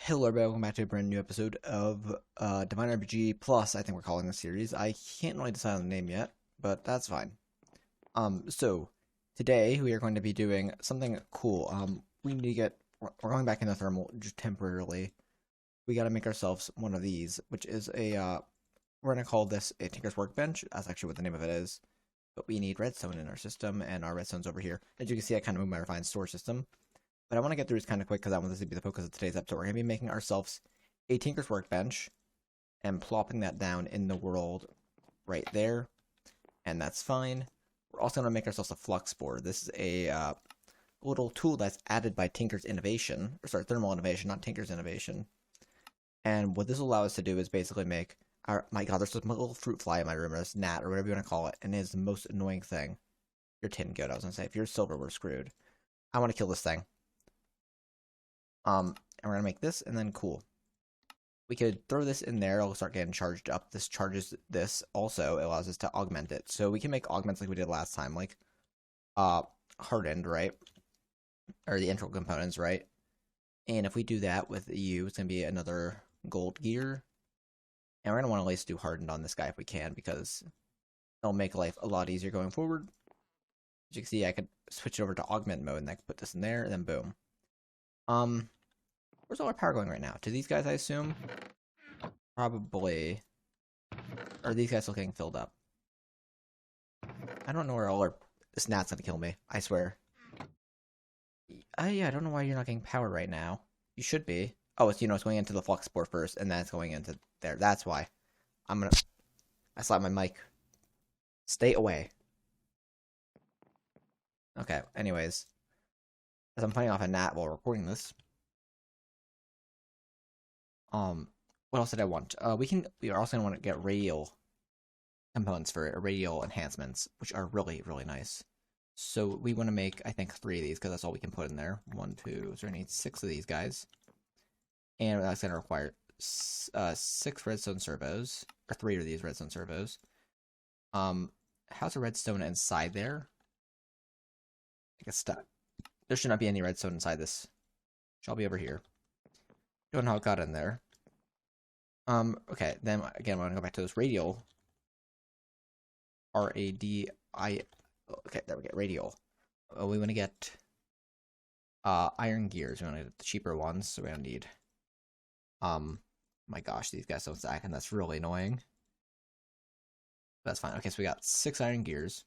Hello, everybody. Welcome back to a brand new episode of Divine RPG Plus. I think we're calling this series. I can't really decide on the name yet, but that's fine. So today we are going to be doing something cool. We need to get. We're going back into thermal just temporarily. We got to make ourselves one of these, which is a. We're gonna call this a Tinker's Workbench. That's actually what the name of it is. But we need redstone in our system, and our redstone's over here. As you can see, I kind of moved my refined store system. But I want to get through this kind of quick because I want this to be the focus of today's episode. We're going to be making ourselves a Tinker's Workbench and plopping that down in the world right there. And that's fine. We're also going to make ourselves a flux board. This is a little tool that's added by Tinker's Innovation. Or sorry, Thermal Innovation, not Tinker's Innovation. And what this will allow us to do is basically make our... My god, there's a little fruit fly in my room, or this gnat, or whatever you want to call it. And it is the most annoying thing. You're tin good, I was going to say. If you're silver, we're screwed. I want to kill this thing. And we're gonna make this, and then cool. We could throw this in there, it'll start getting charged up. This charges this, also it allows us to augment it. So we can make augments like we did last time, like, hardened, right? Or the integral components, right? And if we do that with U, it's gonna be another gold gear. And we're gonna want to at least do hardened on this guy if we can, because it'll make life a lot easier going forward. As you can see, I could switch it over to augment mode, and I could put this in there, and then boom. Where's all our power going right now? To these guys, I assume? Probably. Or are these guys still getting filled up? I don't know where all our... This gnat's gonna kill me, I swear. Yeah, I don't know why you're not getting power right now. You should be. Oh, it's, it's going into the flux board first, and then it's going into there. That's why. I'm gonna... I slapped my mic. Stay away. Okay, anyways. As I'm fighting off a gnat while recording this. What else did I want? We are also gonna want to get radial components for it, or radial enhancements, which are really, really nice. So we want to make, I think, 3 of these, because that's all we can put in there. 1, 2, so we need 6 of these guys. And that's gonna require 6 redstone servos, or 3 of these redstone servos. How's a redstone inside there? I guess there should not be any redstone inside this. Shall be over here. Don't know how it got in there. Okay, then again, I want to go back to this radial. R-A-D-I... Okay, there we go, radial. We want to get iron gears. We want to get the cheaper ones, so we don't need... my gosh, these guys don't stack, and that's really annoying. That's fine. Okay, so we got 6 iron gears.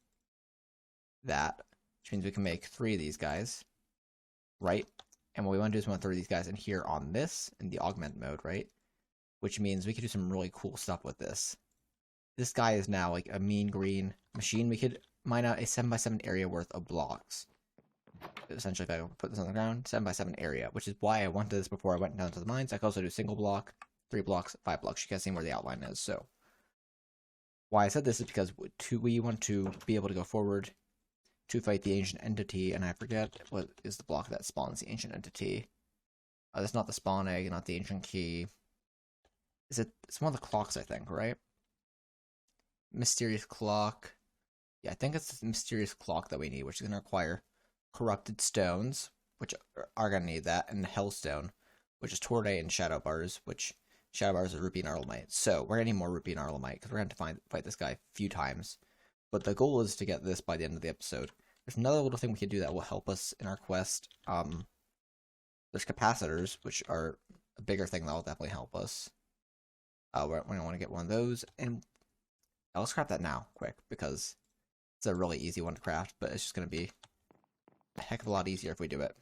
That, which means we can make 3 of these guys. Right? And what we want to do is we want to throw these guys in here on this, in the augment mode, right? Which means we could do some really cool stuff with this. This guy is now like a mean green machine. We could mine out a 7x7 area worth of blocks. Essentially, if I put this on the ground, 7x7 area, which is why I wanted this before I went down to the mines. I could also do single block, 3 blocks, 5 blocks. You guys see where the outline is. So, why I said this is because we want to be able to go forward to fight the ancient entity, and I forget what is the block that spawns the ancient entity. That's not the spawn egg, not the ancient key. It's one of the clocks, I think, right? Mysterious clock. Yeah, I think it's the mysterious clock that we need, which is going to require corrupted stones, which are going to need that, and hellstone, which is Torde and shadow bars, which shadow bars is rupee and arlemite. So we're going to need more rupee and arlemite, because we're going to have to fight this guy a few times. But the goal is to get this by the end of the episode. There's another little thing we can do that will help us in our quest. There's capacitors, which are a bigger thing that will definitely help us. We're going to want to get one of those, and let's craft that now, quick, because it's a really easy one to craft, but it's just going to be a heck of a lot easier if we do it.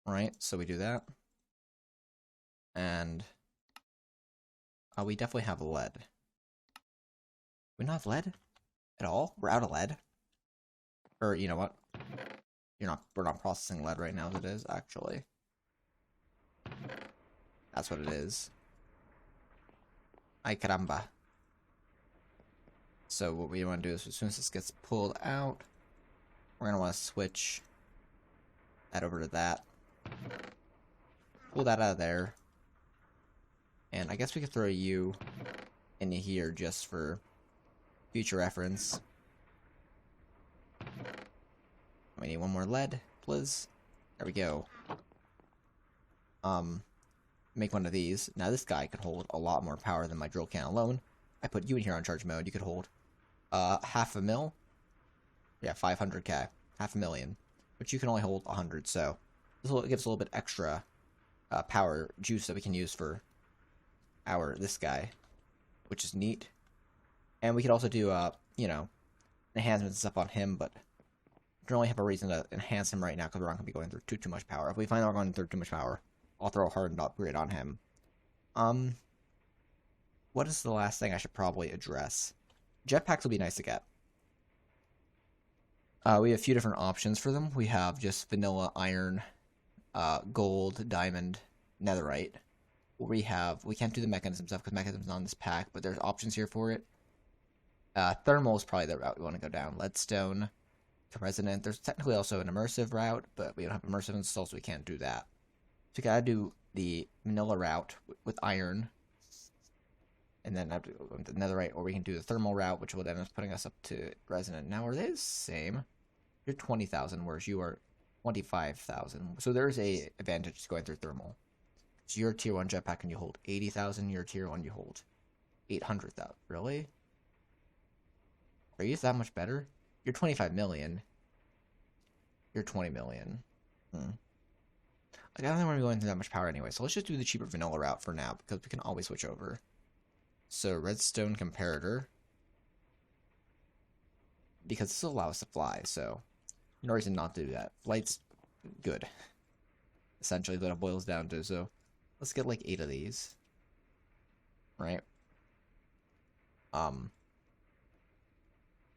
Alright, so we do that. And we definitely have lead. We don't have lead at all? We're out of lead? Or, you know what? We're not processing lead right now as it is, actually. That's what it is. Ay caramba. So what we want to do is, as soon as this gets pulled out, we're going to want to switch that over to that. Pull that out of there. And I guess we could throw you in here just for future reference. We need one more lead, please. There we go. make one of these. Now this guy can hold a lot more power than my drill can alone. I put you in here on charge mode. You could hold half a mil. Yeah, 500k, half a million, but you can only hold 100. So this gives a little bit extra power juice that we can use for this guy, which is neat. And we could also do you know, enhancements and stuff on him, but we don't really have a reason to enhance him right now because we're not going to be going through too much power. If we find out we're going through too much power, I'll throw a hardened upgrade on him. What is the last thing I should probably address? Jetpacks will be nice to get. We have a few different options for them. We have just vanilla, iron, gold, diamond, netherite. We can't do the mechanism stuff because mechanism's not on this pack, but there's options here for it. Thermal is probably the route we want to go down. Leadstone to resonant. There's technically also an immersive route, but we don't have immersive installed, so we can't do that. So we gotta do the vanilla route with iron, and then have to go into netherite, or we can do the thermal route, which will end up putting us up to resonant. Now, are they the same? You're 20,000, whereas you are 25,000. So there's a advantage to going through thermal. So you're a tier 1 jetpack and you hold 80,000. You're a tier 1, you hold 800,000. Really? Are you that much better? You're 25 million. You're 20 million. Like, I don't think we're going through that much power anyway, so let's just do the cheaper vanilla route for now, because we can always switch over. So, redstone comparator. Because this will allow us to fly, so no reason not to do that. Flight's good. Essentially, what it boils down to, so let's get like 8 of these. Right?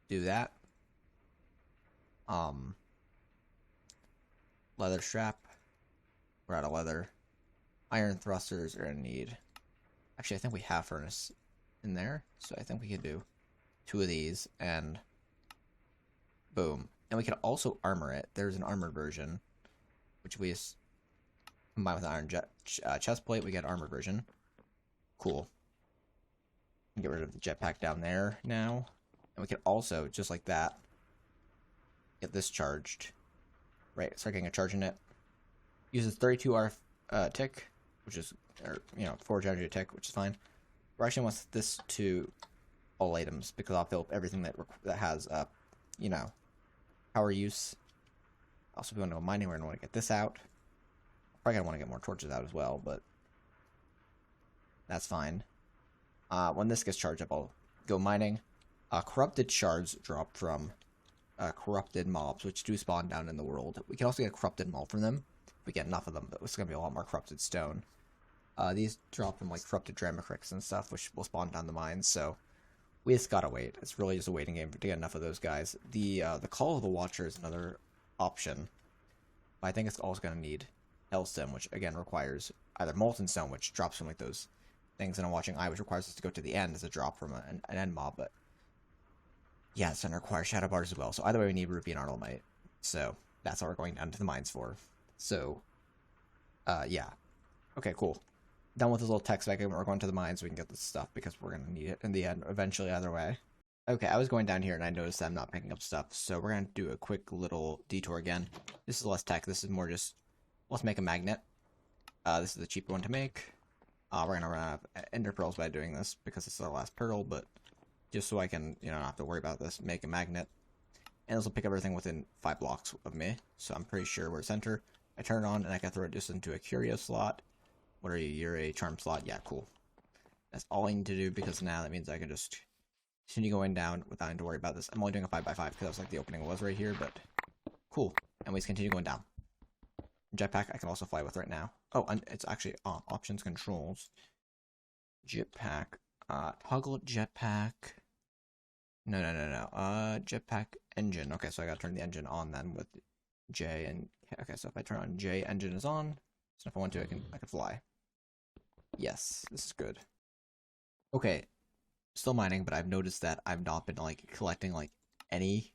Do that. Leather strap. We're out of leather. Iron thrusters are gonna need. Actually, I think we have furnace in there, so I think we could do 2 of these and boom. And we can also armor it. There's an armored version, which we just combine with an iron chest plate. We get armored version. Cool. Get rid of the jetpack down there now. And we can also, just like that, get this charged. Right, start getting a charge in it. Uses 32R tick, which is, or, you know, 4 energy tick, which is fine. We're actually want this to all items, because I'll fill up everything that has, you know, power use. Also, if we want to go mining, we're going to want to get this out. Probably going to want to get more torches out as well, but that's fine. When this gets charged up, I'll go mining. Corrupted shards drop from corrupted mobs, which do spawn down in the world. We can also get a corrupted mold from them. If we get enough of them, but it's going to be a lot more corrupted stone. These drop from like corrupted dramacrics and stuff, which will spawn down the mines, so we just gotta wait. It's really just a waiting game to get enough of those guys. The Call of the Watcher is another option, but I think it's also going to need Hellstone, which again requires either Molten Stone, which drops from like those things in a Watching Eye, which requires us to go to the end as a drop from an end mob, but yeah, it's going to require Shadow Bars as well. So either way, we need Rupee and Arnoldite. So that's what we're going down to the mines for. So, yeah. Okay, cool. Done with this little text back, we're going to the mines so we can get this stuff because we're going to need it in the end, eventually, either way. Okay, I was going down here and I noticed that I'm not picking up stuff, so we're going to do a quick little detour again. This is less tech, this is more just, let's make a magnet. This is the cheaper one to make. We're going to run out of ender pearls by doing this because this is our last pearl, but just so I can, you know, not have to worry about this, make a magnet. And this will pick up everything within 5 blocks of me, so I'm pretty sure we're center. I turn it on and I can throw it just into a curio slot. What are you? You're a charm slot? Yeah, cool. That's all I need to do because now that means I can just continue going down without having to worry about this. I'm only doing a 5x5 because that was like the opening was right here, but cool. And we just continue going down. Jetpack I can also fly with right now. Oh, and it's actually options controls. Jetpack. Toggle jetpack. No. Jetpack engine. Okay, so I gotta turn the engine on then with J and okay, so if I turn on J, engine is on. So if I want to, I can fly. Yes, this is good. Okay, still mining, but I've noticed that I've not been like collecting like any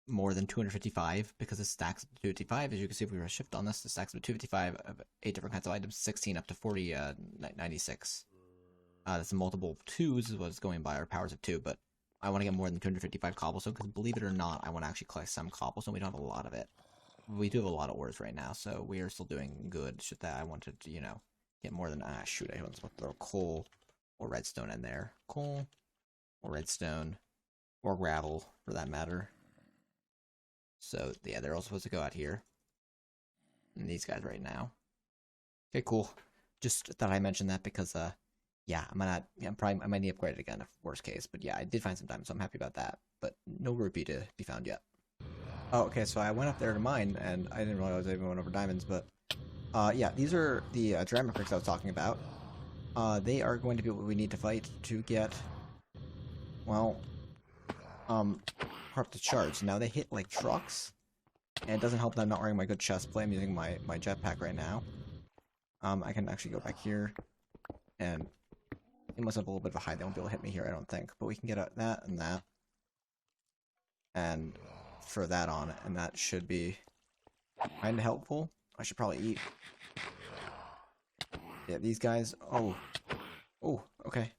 more than 255 because it stacks up to 255. As you can see, if we were a shift on this, it stacks up to 255 of 8 different kinds of items, 16 up to 40, 96. That's multiple 2s is what it's going by, or powers of 2, but I want to get more than 255 cobblestone because believe it or not, I want to actually collect some cobblestone. We don't have a lot of it. We do have a lot of ores right now, so we are still doing good. It's just that I wanted to, you know, get more than, shoot, I was supposed to throw coal or redstone in there. Coal or redstone or gravel for that matter. So yeah, they're all supposed to go out here. And these guys right now. Okay, cool. Just thought I mentioned that because yeah, I might need to upgrade it again if worst case. But yeah, I did find some diamonds, so I'm happy about that. But no rupee to be found yet. Oh, okay, so I went up there to mine, and I didn't realize I was even going over diamonds, but yeah, these are the ceramic bricks I was talking about. They are going to be what we need to fight to get, well, corrupted shards. Now they hit like trucks, and it doesn't help that I'm not wearing my good chest plate. I'm using my jetpack right now. I can actually go back here, and it must have a little bit of a height. They won't be able to hit me here, I don't think. But we can get that and that, and throw that on it, and that should be kind of helpful. I should probably eat. Yeah, these guys. Oh, okay.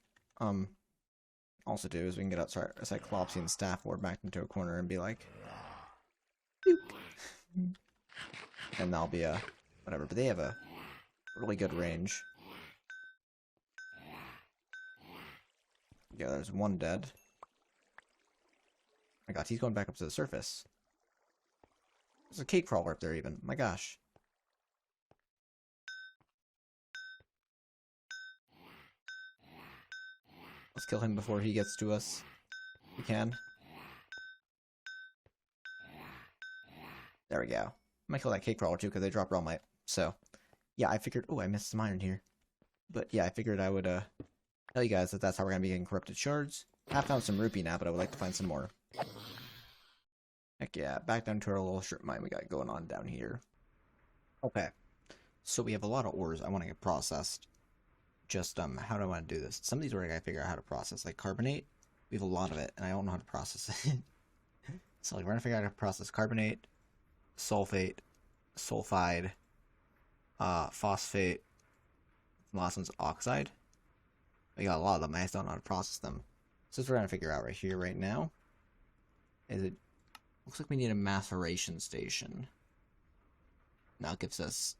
Also do is we can get outside a Cyclopsian staff ward back into a corner and be like, boop. And that'll be a whatever. But they have a really good range. Yeah, there's one dead. My God, he's going back up to the surface. There's a cake crawler up there even. My gosh. Let's kill him before he gets to us. We can. There we go. I might kill that cake crawler too because they drop realmite. So, yeah, I figured. Oh, I missed some iron here. But yeah, I figured I would tell you guys that that's how we're gonna be getting corrupted shards. I have found some rupee now, but I would like to find some more. Heck yeah, back down to our little strip mine we got going on down here. Okay, so we have a lot of ores I want to get processed. Just how do I want to do this? Some of these ore I gotta figure out how to process. Like carbonate, we have a lot of it, and I don't know how to process it. So like we're gonna figure out how to process carbonate, sulfate, sulfide, phosphate. The last one's oxide. We got a lot of them. I just don't know how to process them. So that's what we're gonna figure out right here, right now. Is it? Looks like we need a maceration station. Now it gives us.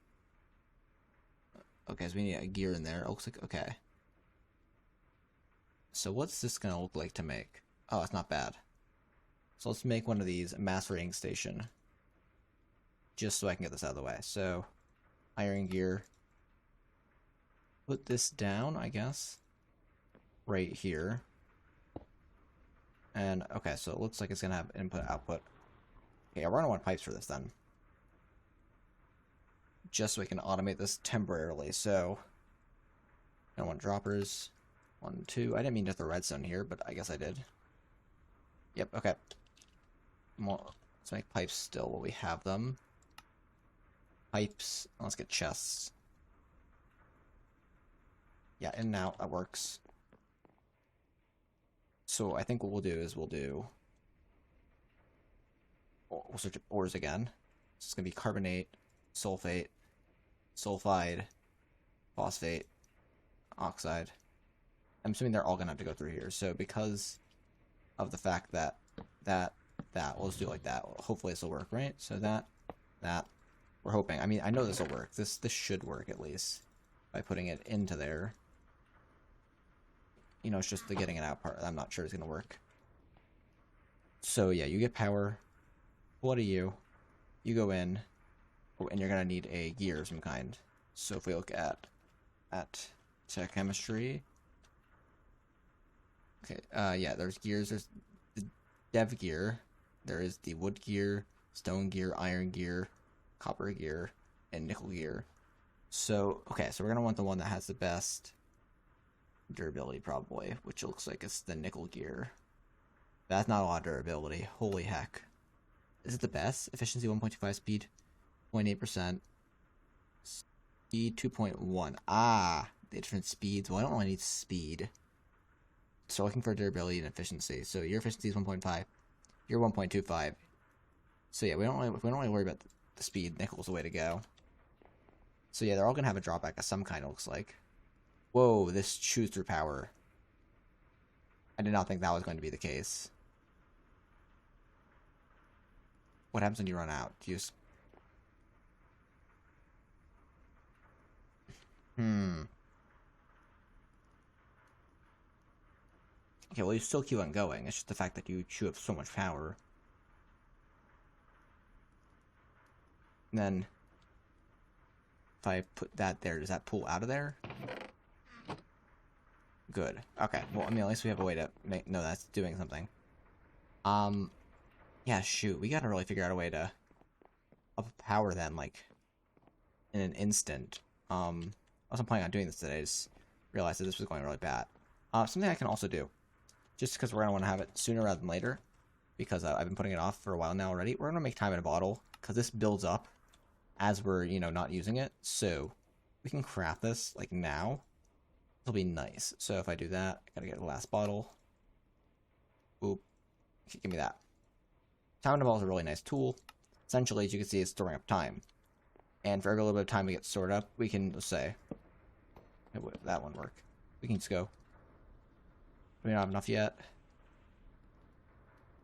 Okay, so we need a gear in there. It looks like okay. So what's this gonna look like to make? Oh, it's not bad. So let's make one of these, a macerating station. Just so I can get this out of the way. So, iron gear. Put this down, I guess. Right here. And, okay, so it looks like it's going to have input, output. Okay, we're going to want pipes for this then. Just so we can automate this temporarily. So, I want droppers. 1, 2. I didn't mean to hit the redstone here, but I guess I did. Yep, okay. Well, let's make pipes still while we have them. Pipes. Let's get chests. Yeah, in and out. That works. So I think what we'll do is we'll search up ores again. So it's going to be carbonate, sulfate, sulfide, phosphate, oxide. I'm assuming they're all going to have to go through here. So because of the fact that we'll just do it like that. Hopefully this will work, right? So that, we're hoping. I mean, I know this will work. This should work at least by putting it into there. You know, it's just the getting it out part I'm not sure is going to work. So yeah, you get power. What are you? You go in, and you're going to need a gear of some kind. So if we look at tech chemistry, okay, yeah, there's gears. There's the dev gear. There is the wood gear, stone gear, iron gear, copper gear, and nickel gear. So, okay, so we're going to want the one that has the best durability probably, which looks like it's the nickel gear. That's not a lot of durability. Holy heck. Is it the best? Efficiency 1.25, speed 0.8%, speed 2.1. Ah, the different speeds. Well, I don't really need speed. So looking for durability and efficiency. So your efficiency is 1.5. You're 1.25. So yeah, we don't really worry about the speed. Nickel's the way to go. So yeah, they're all gonna have a drawback of some kind. It looks like. Whoa, this chews through power. I did not think that was going to be the case. What happens when you run out? Do you just... Hmm. Okay, well, you still keep on going. It's just the fact that you chew up so much power. And then, if I put that there, does that pull out of there? Good. Okay, well, I mean, at least we have a way to know that's doing something. Yeah, shoot, we gotta really figure out a way to up power them, like, in an instant. I wasn't planning on doing this today, I just realized that this was going really bad. Something I can also do, just because we're gonna want to have it sooner rather than later, because I've been putting it off for a while now already, we're gonna make time in a bottle, because this builds up as we're, not using it, so we can craft this, like, now. It'll be nice. So if I do that, I gotta get the last bottle. Oop. Give me that. Time in a bottle is a really nice tool. Essentially, as you can see, it's storing up time. And for every little bit of time we get stored up, we can, let's say, that one work. We can just go. We don't have enough yet.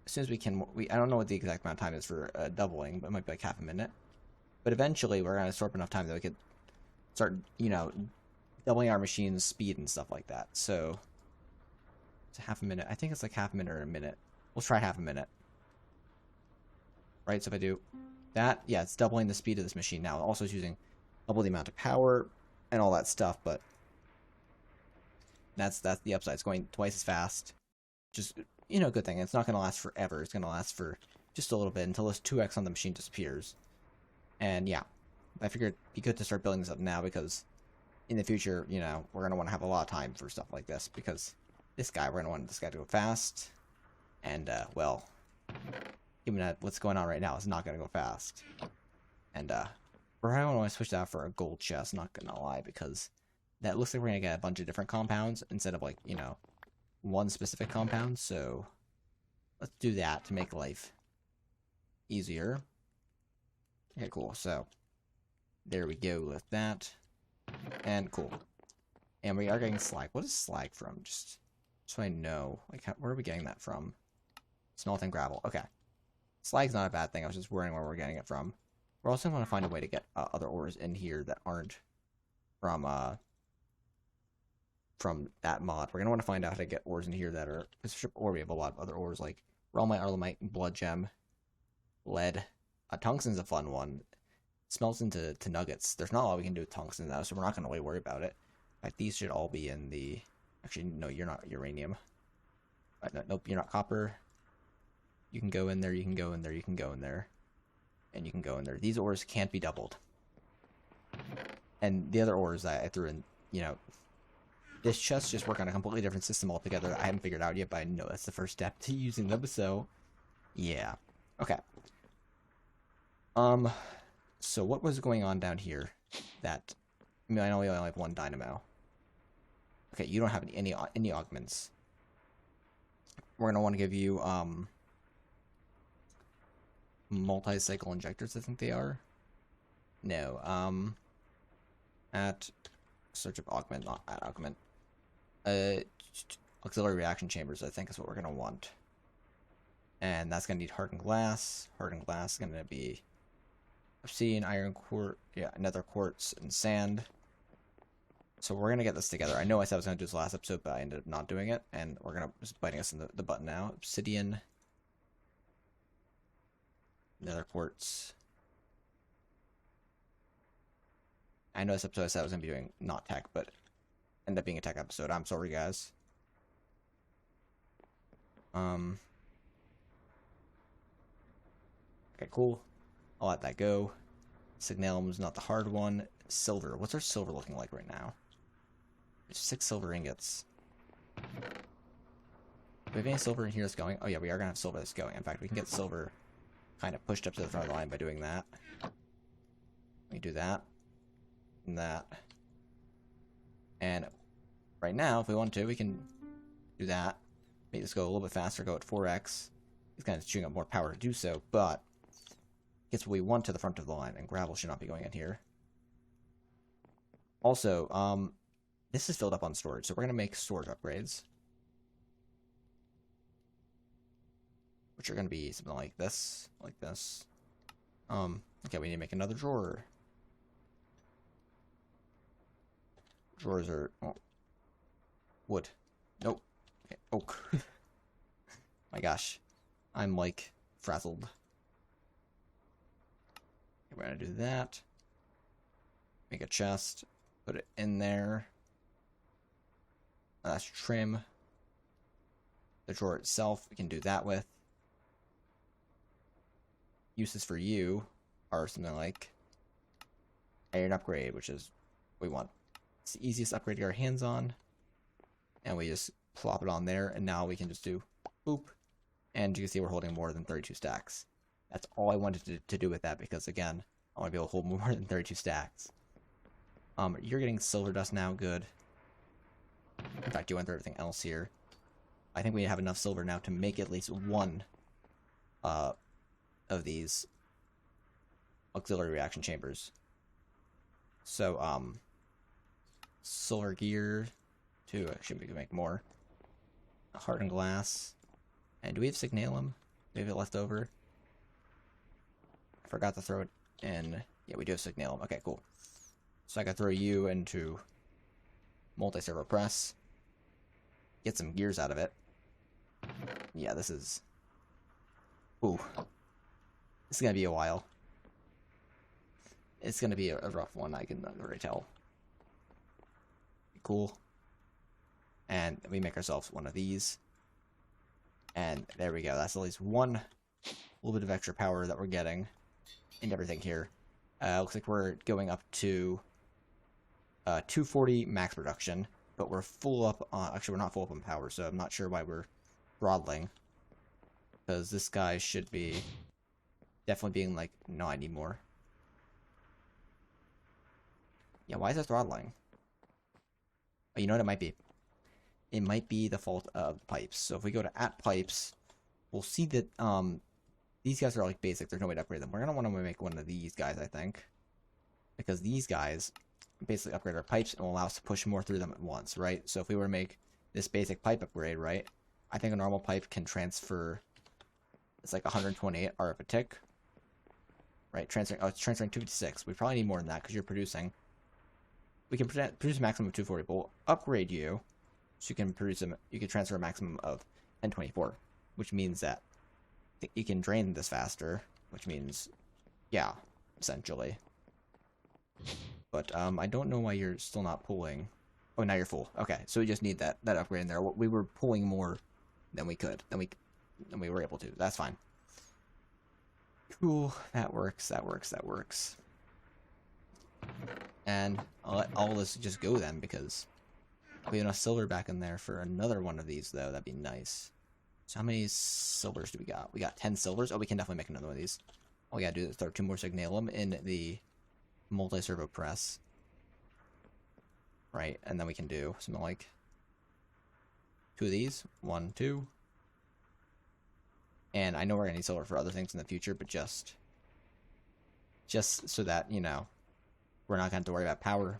As soon as we can, I don't know what the exact amount of time is for doubling, but it might be like half a minute. But eventually, we're going to store up enough time that we could start, doubling our machine's speed and stuff like that. So, it's half a minute. I think it's like half a minute or a minute. We'll try half a minute. Right, so if I do that, yeah, it's doubling the speed of this machine now. Also, it's using double the amount of power and all that stuff, but that's the upside. It's going twice as fast. Just, good thing. It's not going to last forever. It's going to last for just a little bit until this 2x on the machine disappears. And yeah, I figured it'd be good to start building this up now because in the future, we're going to want to have a lot of time for stuff like this because we're going to want this guy to go fast. And, well, given that what's going on right now, it's not going to go fast. And, we're going to want to switch that for a gold chest, not going to lie, because that looks like we're going to get a bunch of different compounds instead of, like, one specific compound. So, let's do that to make life easier. Okay, cool. So, there we go with that. And cool. And we are getting slag. What is slag from? Just so I know. Like, where are we getting that from? Smelting gravel. Okay. Slag's not a bad thing. I was just worrying where we're getting it from. We're also going to find a way to get other ores in here that aren't from that mod. We're going to want to find out how to get ores in here that are... Or we have a lot of other ores like Realmite, Arlemite, Blood Gem, Lead. Tungsten's a fun one. It smelts into nuggets. There's not a lot we can do with tungsten though, so we're not going to really worry about it. In fact, these should all be in the... Actually, no, you're not uranium. Nope, you're not copper. You can go in there, you can go in there, you can go in there. And you can go in there. These ores can't be doubled. And the other ores that I threw in, this chest just work on a completely different system altogether that I haven't figured out yet, but I know that's the first step to using them, so yeah. Okay. So what was going on down here that... I mean, I know we only have one dynamo. Okay, you don't have any augments. We're gonna want to give you, multi-cycle injectors, I think they are. No, at search of augment, not at augment. Auxiliary reaction chambers, I think is what we're gonna want. And that's gonna need hardened glass. Hardened glass is gonna be obsidian, iron, quartz, yeah, nether quartz, and sand. So we're gonna get this together. I know I said I was gonna do this last episode, but I ended up not doing it, and we're gonna just biting us in the button now. Obsidian, nether quartz. I know this episode I said I was gonna be doing not tech, but ended up being a tech episode. I'm sorry, guys. Okay, cool. I'll let that go. Signalum's not the hard one. Silver. What's our silver looking like right now? There's 6 silver ingots. Do we have any silver in here that's going? Oh yeah, we are gonna have silver that's going. In fact, we can get silver kind of pushed up to the front of the line by doing that. We do that. And that. And right now, if we want to, we can do that. Make this go a little bit faster, go at 4x. It's kind of chewing up more power to do so, but gets what we want to the front of the line, and gravel should not be going in here. Also, this is filled up on storage, so we're going to make storage upgrades. Which are going to be something like this, like this. Okay, we need to make another drawer. Drawers are wood. Nope. Okay. Oak. My gosh. I'm like frazzled. We're gonna do that. Make a chest. Put it in there. That's trim. The drawer itself, we can do that with. Uses for you are something like iron upgrade, which is what we want. It's the easiest upgrade to get our hands on. And we just plop it on there, and now we can just do boop. And you can see we're holding more than 32 stacks. That's all I wanted to do with that, because again, I want to be able to hold more than 32 stacks. You're getting silver dust now, good. In fact, you went through everything else here. I think we have enough silver now to make at least one of these auxiliary reaction chambers. So, silver gear, 2, actually we can make more. Hardened glass. And do we have signalum? Do we have it left over? I forgot to throw it in. Yeah, we do have signalum. Okay, cool. So I can throw you into multi-servo press. Get some gears out of it. Yeah, this is... Ooh. This is going to be a while. It's going to be a rough one, I can already tell. Cool. And we make ourselves one of these. And there we go. That's at least one little bit of extra power that we're getting into everything here. Looks like we're going up to 240 max production, but we're full up on... Actually, we're not full up on power, so I'm not sure why we're throttling. Because this guy should be definitely being like, no, I need more. Yeah, why is it throttling? Oh, you know what it might be? It might be the fault of the pipes. So if we go to @pipes, we'll see that these guys are like basic. There's no way to upgrade them. We're gonna want to make one of these guys, I think, because these guys basically upgrade our pipes and will allow us to push more through them at once, right? So if we were to make this basic pipe upgrade, right, I think a normal pipe can transfer. It's like 128 RF a tick, right? Transferring. Oh, it's transferring 256. We probably need more than that because you're producing. We can produce a maximum of 240, but we'll upgrade you. So you can produce them. You can transfer a maximum of 1024, which means that you can drain this faster. Which means, yeah, essentially. But I don't know why you're still not pulling. Oh, now you're full. Okay, so we just need that upgrade in there. We were pulling more than we could. Than we were able to. That's fine. Cool. That works. That works. That works. And I'll let all this just go then, because we have enough silver back in there for another one of these, though. That'd be nice. So how many silvers do we got? We got 10 silvers. Oh, we can definitely make another one of these. All we gotta do is throw 2 more signalum in the multi-servo press. Right, and then we can do something like 2 of these. 1, 2. And I know we're gonna need silver for other things in the future, but just so that, you know, we're not gonna have to worry about power.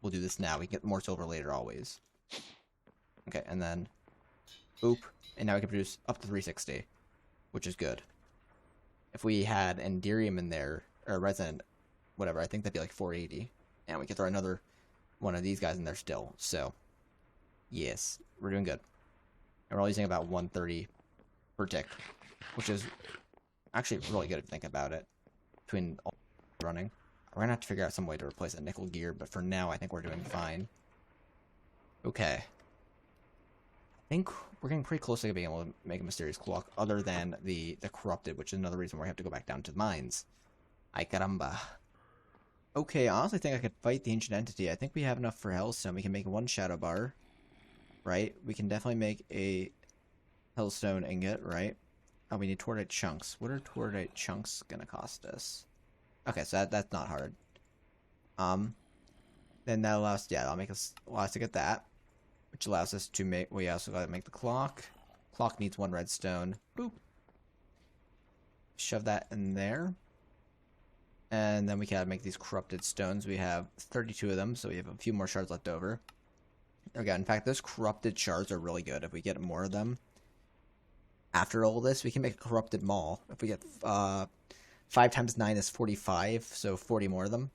We'll do this now. We can get more silver later, always. Okay, and then boop, and now we can produce up to 360, which is good. If we had Enderium in there, or Resin, whatever, I think that'd be like 480, and we could throw another one of these guys in there still. So, yes, we're doing good. And we're all using about 130 per tick, which is actually really good if you think about it. Between all running. We're gonna have to figure out some way to replace that nickel gear, but for now, I think we're doing fine. Okay. I think we're getting pretty close to being able to make a mysterious clock, other than the corrupted, which is another reason why we have to go back down to the mines. Ay caramba. Okay, I honestly think I could fight the ancient entity. I think we have enough for Hellstone. We can make 1 shadow bar, right? We can definitely make a Hellstone ingot, right? Oh, we need Tordite chunks. What are Tordite chunks gonna cost us? Okay, so that's not hard. Then that allows, yeah, that'll make us allow us to get that, which allows us to make. We also gotta make the clock. Clock needs 1 redstone. Boop. Shove that in there, and then we gotta make these corrupted stones. We have 32 of them, so we have a few more shards left over. Okay, in fact, those corrupted shards are really good. If we get more of them, after all this, we can make a corrupted maul. If we get 5 times 9 is 45, so 40 more of them.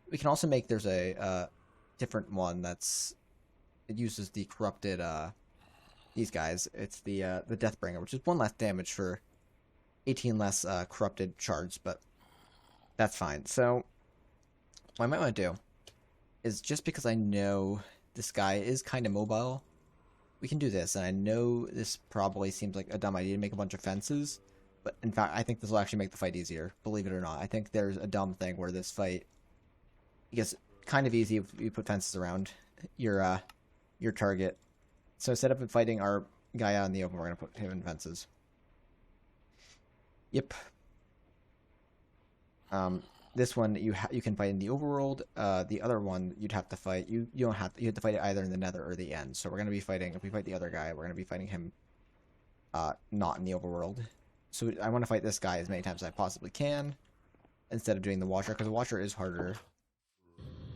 We can also make, there's a different one it uses the corrupted these guys. It's the Deathbringer, which is 1 less damage for 18 less corrupted shards, but that's fine. So what I might want to do is, just because I know this guy is kind of mobile, we can do this. And I know this probably seems like a dumb idea to make a bunch of fences, but in fact, I think this will actually make the fight easier, believe it or not. I think there's a dumb thing where this fight gets kind of easy if you put fences around your target. So instead of fighting our guy out in the open, we're going to put him in fences. Yep. This one you can fight in the overworld. The other one you'd have to fight. You don't have to. You have to fight it either in the Nether or the End. So we're gonna be fighting. If we fight the other guy, we're gonna be fighting him. Not in the overworld. So I want to fight this guy as many times as I possibly can, instead of doing the Watcher, because the Watcher is harder.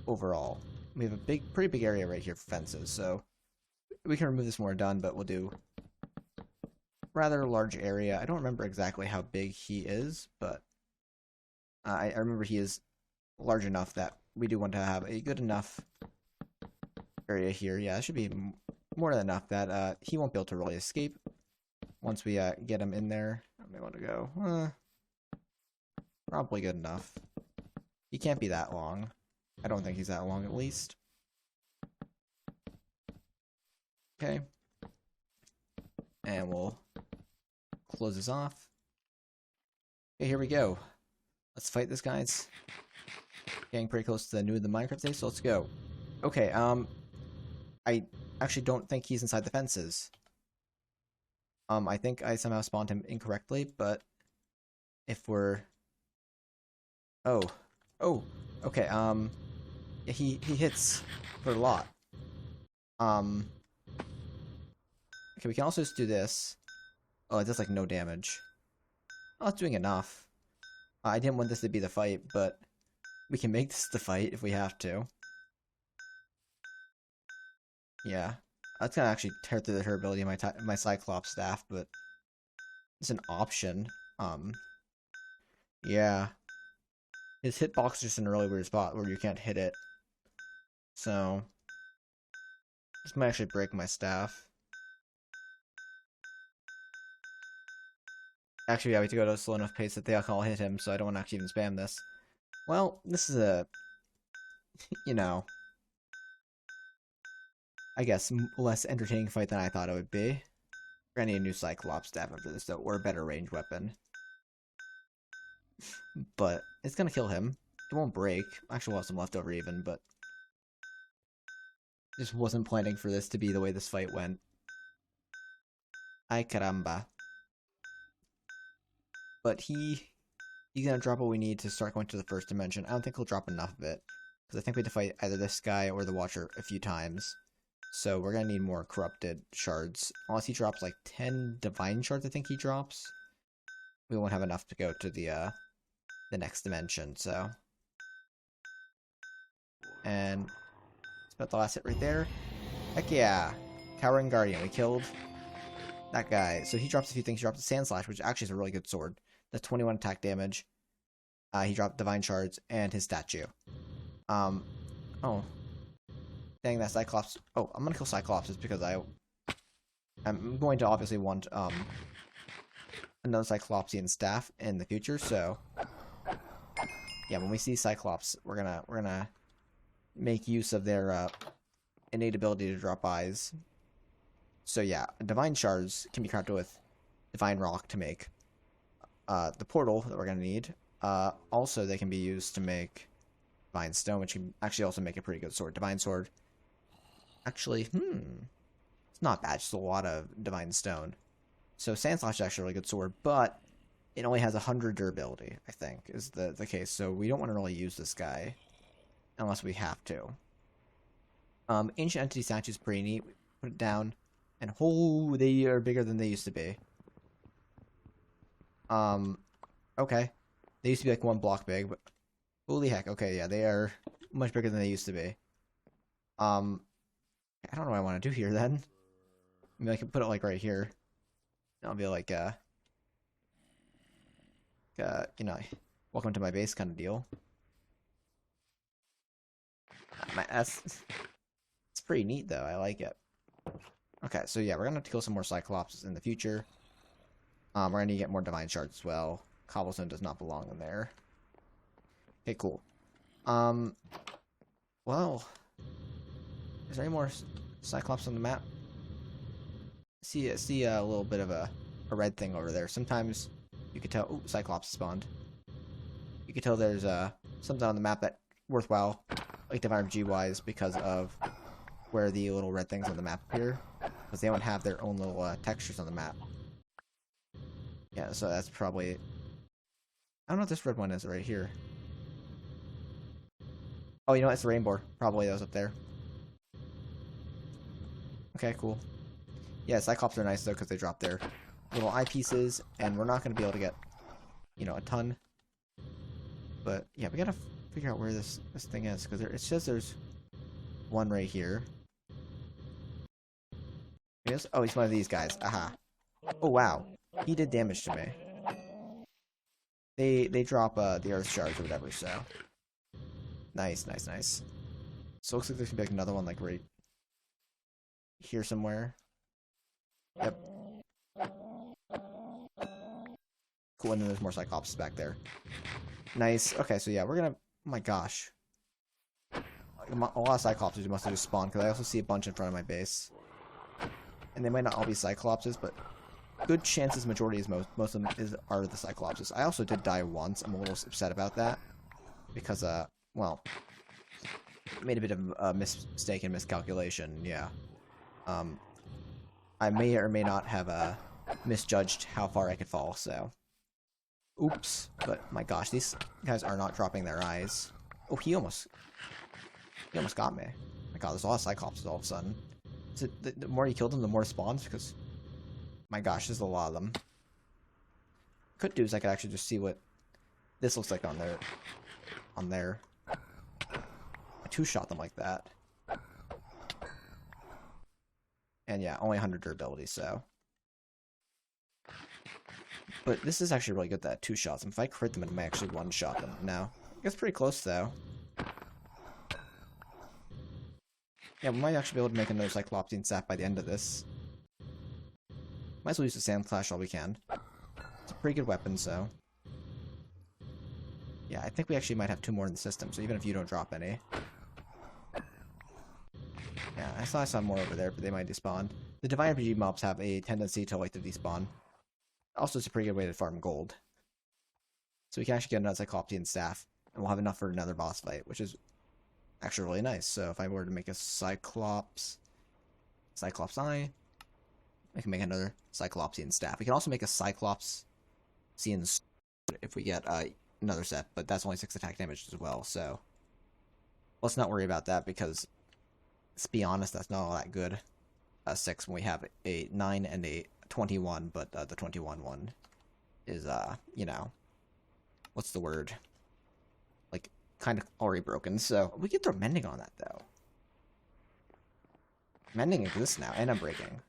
Overall, we have a pretty big area right here for fences. So we can remove this when we're done, but we'll do rather large area. I don't remember exactly how big he is, but I remember he is large enough that we do want to have a good enough area here. Yeah, it should be more than enough that he won't be able to really escape once we get him in there. I may want to go. Probably good enough. He can't be that long. I don't think he's that long, at least. Okay. And we'll close this off. Okay, here we go. Let's fight this guys. Getting pretty close to the new of the Minecraft day, so let's go. Okay, I actually don't think he's inside the fences. I think I somehow spawned him incorrectly, but if we're... Oh, okay, he hits for a lot. Okay, we can also just do this. Oh, it does like no damage. Oh, it's doing enough. I didn't want this to be the fight, but we can make this the fight if we have to. Yeah, that's gonna actually tear through the durability of my Cyclops staff, but it's an option. Yeah, his hitbox is just in a really weird spot where you can't hit it, so this might actually break my staff. Actually, yeah, we have to go to a slow enough pace that they all hit him, so I don't want to actually even spam this. Well, this is a, you know, I guess less entertaining fight than I thought it would be. We're gonna need a new Cyclops staff after this, though, or a better range weapon. But it's gonna kill him. It won't break. Actually, we'll have some left over even, but just wasn't planning for this to be the way this fight went. Ay caramba. But he's gonna drop what we need to start going to the first dimension. I don't think he'll drop enough of it, because I think we have to fight either this guy or the Watcher a few times. So we're gonna need more corrupted shards. Unless he drops like 10 divine shards, I think he drops. We won't have enough to go to the next dimension, so. And it's about the last hit right there. Heck yeah. Towering Guardian. We killed that guy. So he drops a few things. He drops the Sand Slash, which actually is a really good sword. That's 21 attack damage. He dropped Divine Shards and his statue. Oh. Dang, that Cyclops. Oh, I'm gonna kill Cyclops just because I'm going to obviously want another Cyclopsian staff in the future, so yeah, when we see Cyclops, we're gonna make use of their innate ability to drop eyes. So yeah, Divine Shards can be crafted with Divine Rock to make the portal that we're gonna need. Also, they can be used to make Divine Stone, which can actually also make a pretty good sword. Divine Sword. Actually, it's not bad. Just a lot of Divine Stone. So Sand Slash is actually a really good sword, but it only has 100 durability, I think, is the case. So we don't want to really use this guy unless we have to. Ancient Entity Statue is pretty neat. Put it down, and oh, they are bigger than they used to be. Okay. They used to be like 1 block big, but holy heck, okay, yeah, they are much bigger than they used to be. I don't know what I want to do here then. I mean, I could put it like right here. I'll be like, you know, welcome to my base kind of deal. It's pretty neat though. I like it. Okay, so yeah, we're gonna have to kill some more Cyclops in the future. We're gonna get more divine shards as well. Cobblestone does not belong in there. Okay, cool. Well, is there any more Cyclops on the map? See a little bit of a red thing over there. Sometimes you could tell. Ooh, Cyclops spawned. You could tell there's something on the map that worthwhile, like Divine RPG wise, because of where the little red things on the map appear, because they don't have their own little textures on the map. Yeah, so that's probably. I don't know what this red one is right here. Oh, you know what? It's the rainbow. Probably those up there. Okay, cool. Yeah, Cyclops are nice though because they drop their little eyepieces, and we're not going to be able to get, you know, a ton. But yeah, we gotta figure out where this thing is, because it says there's one right here. Yes? Oh, he's one of these guys. Aha. Oh wow, he did damage to me. They drop the earth shards or whatever. So nice. So it looks like there's gonna be like another one like right here somewhere. Yep. Cool, and then there's more Cyclops back there. Nice. Okay, so yeah, we're gonna. Oh my gosh. A lot of Cyclopses must have just spawned, because I also see a bunch in front of my base. And they might not all be Cyclopses, but good chances, majority is most of them are the Cyclopses. I also did die once. I'm a little upset about that. Because, well, made a bit of a mistake and miscalculation, yeah. I may or may not have misjudged how far I could fall, so. Oops. But, my gosh, these guys are not dropping their eyes. Oh, he almost got me. My god, there's a lot of Cyclops all of a sudden. So the more you kill them, the more spawns, because, my gosh, there's a lot of them. What I could do is I could actually just see what this looks like on there. I two-shot them like that. And yeah, only 100 durability, so. But this is actually really good, that two shots. If I crit them, it might actually one-shot them. No. It's pretty close, though. Yeah, we might actually be able to make another Cyclopsian sap by the end of this. Might as well use the Sand Clash all we can. It's a pretty good weapon, so. Yeah, I think we actually might have 2 more in the system, so even if you don't drop any. Yeah, I saw more over there, but they might despawn. The Divine RPG mobs have a tendency to like to despawn. Also, it's a pretty good way to farm gold. So we can actually get another Cyclopsian staff, and we'll have enough for another boss fight, which is actually really nice. So if I were to make a Cyclops eye, I can make another Cyclopsian staff. We can also make a Cyclopsian sword if we get another set, but that's only 6 attack damage as well, so let's not worry about that, because let's be honest, that's not all that good. 6 when we have a 9 and a 21, but the 21 one is, you know, what's the word? Like, kind of already broken, so we could throw mending on that, though. Mending exists now, and unbreaking.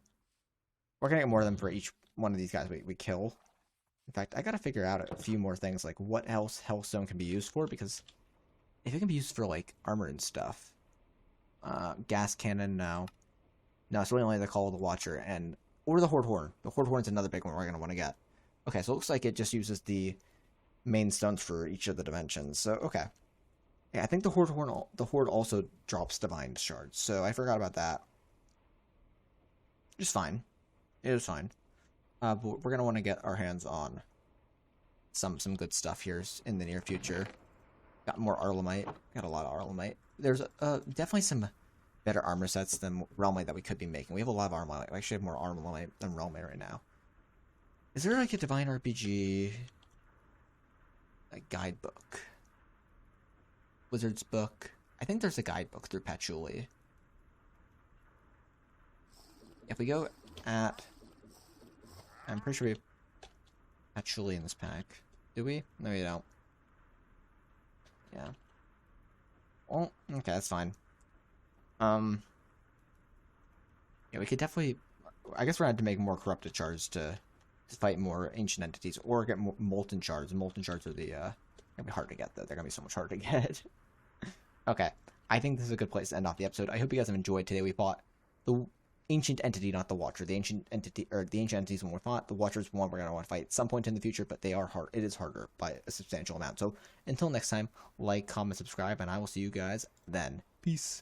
We're gonna get more of them for each one of these guys we kill. In fact, I gotta figure out a few more things, like what else Hellstone can be used for, because if it can be used for, like, armor and stuff. Gas cannon, no. No, it's really only the Call of the Watcher, or the Horde Horn. The Horde Horn's another big one we're gonna want to get. Okay, so it looks like it just uses the main stones for each of the dimensions, so, okay. Yeah, I think the Horde also drops Divine Shards, so I forgot about that. Just fine. It was fine. But we're gonna want to get our hands on some good stuff here in the near future. Got more Arlemite. Got a lot of Arlemite. There's definitely some better armor sets than Realmite that we could be making. We have a lot of Arlemite. We actually have more Arlemite than Realmite right now. Is there like a Divine RPG guidebook? Wizard's book? I think there's a guidebook through Patchouli. If we go at... I'm pretty sure we have Patchouli in this pack. Do we? No, we don't. Yeah. Well, okay, that's fine. Yeah, we could definitely... I guess we're going to have to make more corrupted shards to fight more ancient entities, or get more molten shards. Molten shards are the... gonna be hard to get, though. They're gonna be so much harder to get. Okay. I think this is a good place to end off the episode. I hope you guys have enjoyed today. We fought the ancient entity, not the Watcher. The ancient entity, or the ancient entities one we fought. The Watcher's one we're gonna want to fight at some point in the future, but they are hard. It is harder by a substantial amount. So until next time, like, comment, subscribe, and I will see you guys then. Peace.